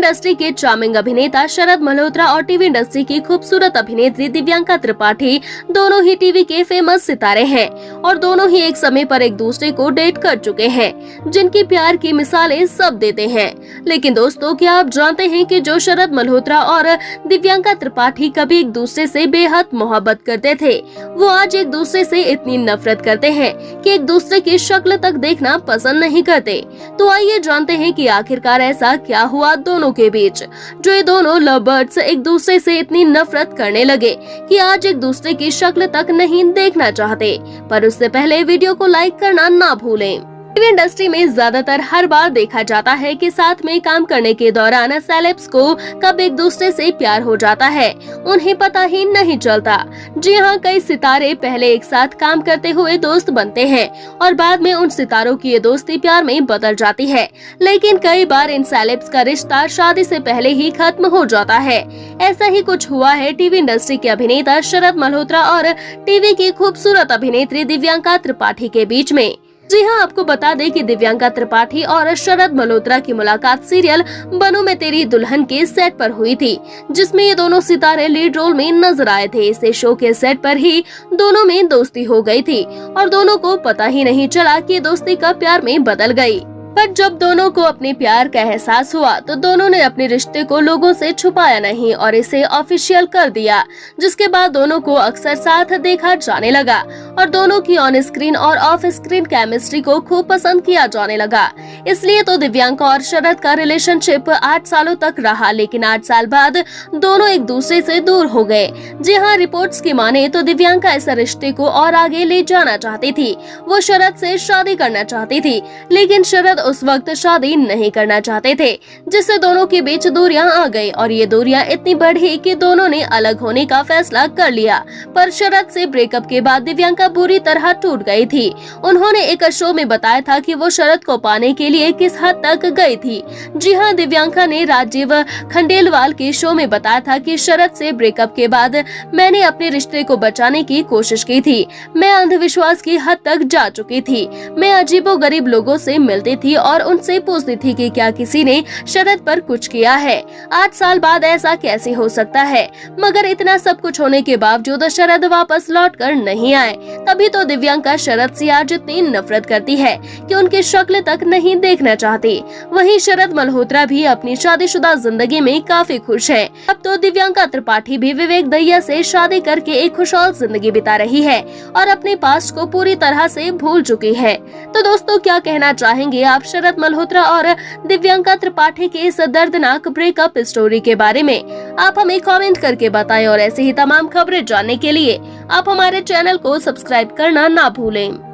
Industry के charming अभिनेता शरद मल्होत्रा और टीवी इंडस्ट्री की खूबसूरत अभिनेत्री दिव्यांका त्रिपाठी दोनों ही टीवी के फेमस सितारे हैं और दोनों ही एक समय पर एक दूसरे को डेट कर चुके हैं, जिनकी प्यार की मिसालें सब देते हैं। लेकिन दोस्तों, क्या आप जानते हैं कि जो शरद मल्होत्रा और दिव्यांका त्रिपाठी कभी एक दूसरे से बेहद मोहब्बत करते थे, वो आज एक दूसरे से इतनी नफरत करते हैं कि एक दूसरे की शक्ल तक देखना पसंद नहीं करते। तो आइए जानते हैं कि आखिरकार ऐसा क्या हुआ दोनों के बीच, जो ये दोनों लव बर्ड्स एक दूसरे से इतनी नफरत करने लगे कि आज एक दूसरे की शक्ल तक नहीं देखना चाहते। पर उससे पहले वीडियो को लाइक करना ना भूलें। टीवी इंडस्ट्री में ज्यादातर हर बार देखा जाता है कि साथ में काम करने के दौरान सेलेब्स को कब एक दूसरे से प्यार हो जाता है, उन्हें पता ही नहीं चलता। जी हाँ, कई सितारे पहले एक साथ काम करते हुए दोस्त बनते हैं और बाद में उन सितारों की ये दोस्ती प्यार में बदल जाती है। लेकिन कई बार इन सेलेब्स का रिश्ता शादी से पहले ही खत्म हो जाता है। ऐसा ही कुछ हुआ है टीवी इंडस्ट्री के अभिनेता शरद मल्होत्रा और टीवी की खूबसूरत अभिनेत्री दिव्यांका त्रिपाठी के बीच में। जी हाँ, आपको बता दें कि दिव्यांका त्रिपाठी और शरद मल्होत्रा की मुलाकात सीरियल बनूं मैं तेरी दुल्हन के सेट पर हुई थी, जिसमें ये दोनों सितारे लीड रोल में नजर आए थे। इसे शो के सेट पर ही दोनों में दोस्ती हो गई थी और दोनों को पता ही नहीं चला कि दोस्ती कब प्यार में बदल गई। पर जब दोनों को अपने प्यार का एहसास हुआ तो दोनों ने अपने रिश्ते को लोगों से छुपाया नहीं और इसे ऑफिशियल कर दिया, जिसके बाद दोनों को अक्सर साथ देखा जाने लगा और दोनों की ऑन स्क्रीन और ऑफ स्क्रीन केमिस्ट्री को खूब पसंद किया जाने लगा। इसलिए तो दिव्यांका और शरद का रिलेशनशिप 8 सालों तक रहा, लेकिन 8 साल बाद दोनों एक दूसरे से दूर हो गए। जी हाँ, रिपोर्ट्स की माने तो दिव्यांका इस रिश्ते को और आगे ले जाना चाहती थी। वो शरद से शादी करना चाहती थी, लेकिन शरद उस वक्त शादी नहीं करना चाहते थे, जिससे दोनों के बीच दूरियां आ गई और ये दूरियां इतनी बढ़ी कि दोनों ने अलग होने का फैसला कर लिया। पर शरद से ब्रेकअप के बाद दिव्यांका बुरी तरह टूट गई थी। उन्होंने एक शो में बताया था कि वो शरद को पाने के लिए किस हद तक गई थी। जी हाँ, दिव्यांका ने राजीव खंडेलवाल के शो में बताया था कि शरद से ब्रेकअप के बाद मैंने अपने रिश्ते को बचाने की कोशिश की थी। मैं अंधविश्वास की हद तक जा चुकी थी। मैं अजीबोगरीब लोगों से मिलती थी और उनसे पूछती थी कि क्या किसी ने शरद पर कुछ किया है। 8 साल बाद ऐसा कैसे हो सकता है? मगर इतना सब कुछ होने के बावजूद शरद वापस लौटकर नहीं आए। तभी तो दिव्यांका शरद से आज इतनी नफरत करती है कि उनकी शक्ल तक नहीं देखना चाहती। वहीं शरद मल्होत्रा भी अपनी शादीशुदा जिंदगी में काफी खुश है। अब तो दिव्यांका त्रिपाठी भी विवेक दहिया से शादी करके एक खुशहाल जिंदगी बिता रही है और अपने पास्ट को पूरी तरह से भूल चुकी है। तो दोस्तों, क्या कहना चाहेंगे आप शरद मल्होत्रा और दिव्यांका त्रिपाठी के इस दर्दनाक ब्रेकअप स्टोरी के बारे में? आप हमें कमेंट करके बताएं और ऐसे ही तमाम खबरें जानने के लिए आप हमारे चैनल को सब्सक्राइब करना ना भूलें।